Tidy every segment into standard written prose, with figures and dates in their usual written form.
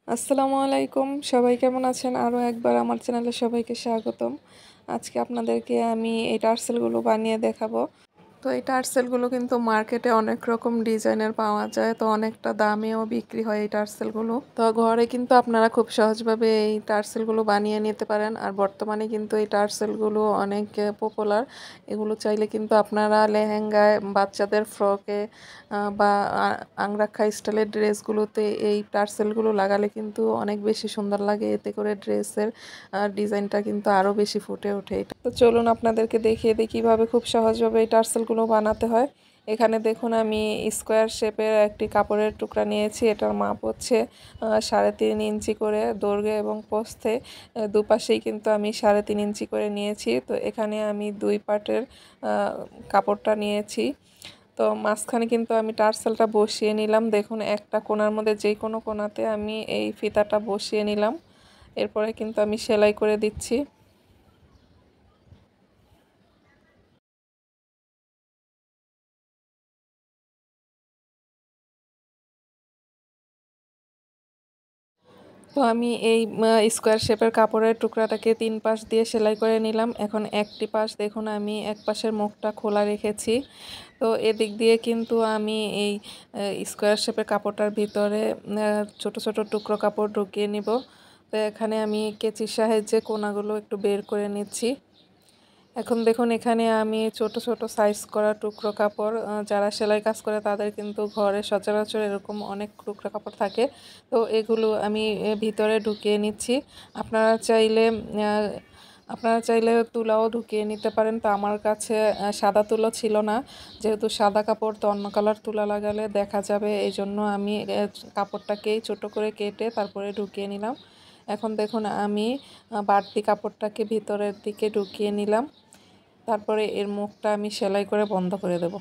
আসসালামু আলাইকুম, সবাই কেমন আছেন? আরও একবার আমার চ্যানেলে সবাইকে স্বাগতম। আজকে আপনাদেরকে আমি এই টার্সেলগুলো বানিয়ে দেখাবো। তো এই টার্সেলগুলো কিন্তু মার্কেটে অনেক রকম ডিজাইনের পাওয়া যায়, তো অনেকটা দামেও বিক্রি হয় এই টার্সেলগুলো। তো ঘরে কিন্তু আপনারা খুব সহজভাবে এই টার্সেলগুলো বানিয়ে নিতে পারেন। আর বর্তমানে কিন্তু এই টার্সেলগুলো অনেক পপুলার। এগুলো চাইলে কিন্তু আপনারা লেহেঙ্গায়, বাচ্চাদের ফ্রকে বা আংরাক্ষা স্টাইলের ড্রেসগুলোতে এই টার্সেলগুলো লাগালে কিন্তু অনেক বেশি সুন্দর লাগে। এতে করে ড্রেসের ডিজাইনটা কিন্তু আরও বেশি ফুটে ওঠে। তো চলুন আপনাদেরকে দেখিয়ে দিই কীভাবে খুব সহজভাবে এই টার্সেলগুলো বানাতে হয়। এখানে দেখুন আমি স্কোয়ার শেপের একটি কাপড়ের টুকরা নিয়েছি। এটার মাপ হচ্ছে 3.5 ইঞ্চি করে দৈর্ঘ্য এবং প্রস্থে। দুপাশেই কিন্তু আমি 3.5 ইঞ্চি করে নিয়েছি। তো এখানে আমি 2 পার্টের কাপড়টা নিয়েছি। তো মাঝখানে কিন্তু আমি টার্সেলটা বসিয়ে নিলাম। দেখুন একটা কোণার মধ্যে যে কোনো কোণাতে আমি এই ফিতাটা বসিয়ে নিলাম। এরপরে কিন্তু আমি সেলাই করে দিচ্ছি। তো আমি এই স্কোয়ার শেপের কাপড়ের টুকরাটাকে 3 পাশ দিয়ে সেলাই করে নিলাম। এখন একটি পাশ দেখুন আমি এক পাশের মুখটা খোলা রেখেছি। তো এদিক দিয়ে কিন্তু আমি এই স্কোয়ার শেপের কাপড়টার ভিতরে ছোট ছোট টুকরো কাপড় ঢুকিয়ে নিব। তো এখানে আমি কেচির সাহায্যে কোণাগুলো একটু বের করে নিচ্ছি। এখন দেখুন এখানে আমি ছোট ছোট সাইজ করা টুকরো কাপড়, যারা সেলাই কাজ করে তাদের কিন্তু ঘরে সচরাচর এরকম অনেক টুকরো কাপড় থাকে। তো এগুলো আমি ভিতরে ঢুকিয়ে নিচ্ছি। আপনারা চাইলে তুলাও ঢুকিয়ে নিতে পারেন। তো আমার কাছে সাদা তুলো ছিল না, যেহেতু সাদা কাপড় তো অন্য কালার তুলা লাগালে দেখা যাবে, এই জন্য আমি কাপড়টাকেই ছোট করে কেটে তারপরে ঢুকিয়ে নিলাম। এখন দেখুন আমি বাড়তি কাপড়টাকে ভিতরের দিকে ঢুকিয়ে নিলাম। তারপরে এর মুখটা আমি সেলাই করে বন্ধ করে দেব।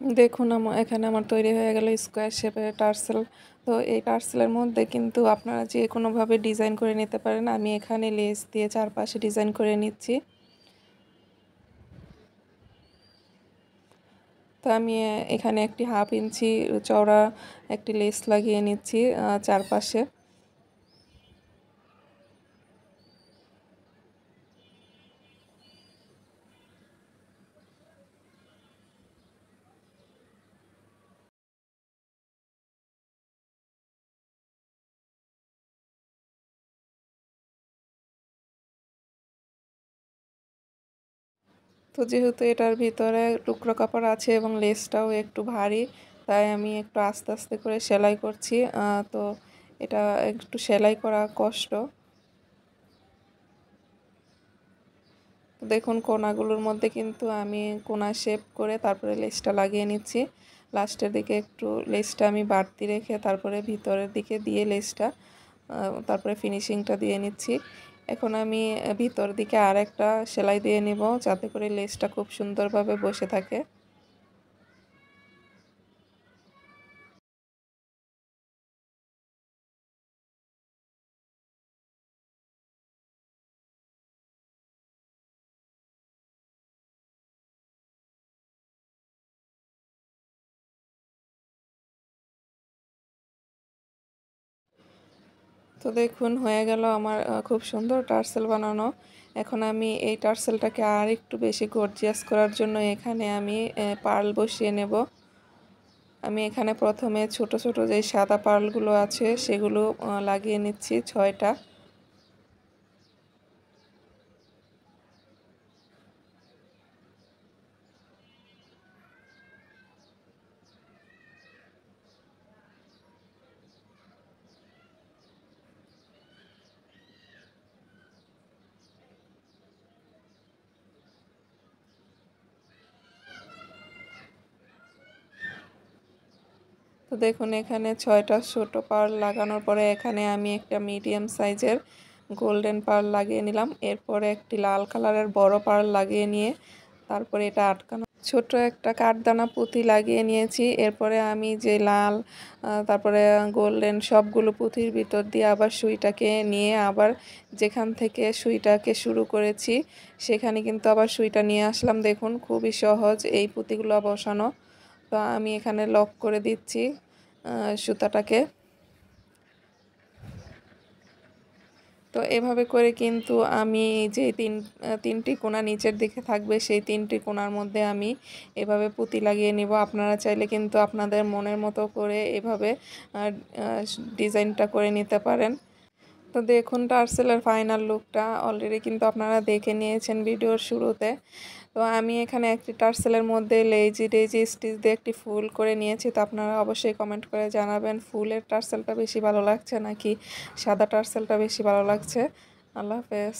দেখুন এখানে আমার তৈরি হয়ে গেল স্কোয়ার শেপের টার্সেল। তো এই টার্সেলের মধ্যে কিন্তু আপনারা যে কোনোভাবে ডিজাইন করে নিতে পারেন। আমি এখানে লেস দিয়ে চারপাশে ডিজাইন করে নিচ্ছি। তো আমি এখানে একটি 1/2 ইঞ্চি চওড়া একটি লেস লাগিয়ে নিচ্ছি চারপাশে। তো যেহেতু এটার ভিতরে টুকরো কাপড় আছে এবং লেসটাও একটু ভারী, তাই আমি একটু আস্তে আস্তে করে সেলাই করছি। তো এটা একটু সেলাই করা কষ্ট। দেখুন কোণাগুলোর মধ্যে কিন্তু আমি কোণা শেপ করে তারপরে লেসটা লাগিয়ে নিচ্ছি। লাস্টের দিকে একটু লেসটা আমি বাড়তি রেখে তারপরে ভিতরের দিকে দিয়ে লেসটা তারপরে ফিনিশিংটা দিয়ে নিচ্ছি। এখন আমি ভিতর দিকে আরেকটা সেলাই দিয়ে নিব, যাতে করে লেসটা খুব সুন্দরভাবে বসে থাকে। তো দেখুন হয়ে গেল আমার খুব সুন্দর টার্সেল বানানো। এখন আমি এই টার্সেলটাকে আর একটু বেশি গর্জিয়াস করার জন্য এখানে আমি পার্ল বসিয়ে নেব। আমি এখানে প্রথমে ছোট ছোট যে সাদা পার্লগুলো আছে সেগুলো লাগিয়ে নিচ্ছি 6টা। তো দেখুন এখানে 6টা ছোট পার্ল লাগানোর পরে এখানে আমি একটা মিডিয়াম সাইজের গোল্ডেন পার্ল লাগিয়ে নিলাম। এরপরে একটি লাল কালারের বড় পার্ল লাগিয়ে নিয়ে তারপরে এটা আটকানো। ছোট্ট একটা কাঠদানা পুঁতি লাগিয়ে নিয়েছি। এরপরে আমি যে লাল তারপরে গোল্ডেন সবগুলো পুঁতির ভিতর দিয়ে আবার সুইটাকে নিয়ে আবার যেখান থেকে সুইটাকে শুরু করেছি সেখানে কিন্তু আবার সুইটা নিয়ে আসলাম। দেখুন খুবই সহজ এই পুঁতিগুলো বসানো। তো আমি এখানে লক করে দিচ্ছি সুতাটাকে। তো এভাবে করে কিন্তু আমি যে তিনটি কোণা নিচের দিকে থাকবে সেই তিনটি কোণার মধ্যে আমি এভাবে পুঁতি লাগিয়ে নিব। আপনারা চাইলে কিন্তু আপনাদের মনের মতো করে এভাবে ডিজাইনটা করে নিতে পারেন। তো দেখুন টার্সেলের ফাইনাল লুকটা অলরেডি কিন্তু আপনারা দেখে নিয়েছেন ভিডিওর শুরুতে। তো আমি এখানে একটি টার্সেলের মধ্যে লেজি ডেজি স্টিচ দিয়ে একটি ফুল করে নিয়েছি। তো আপনারা অবশ্যই কমেন্ট করে জানাবেন ফুলের টার্সেলটা বেশি ভালো লাগছে নাকি সাদা টার্সেলটা বেশি ভালো লাগছে। আল্লাহ হাফেজ।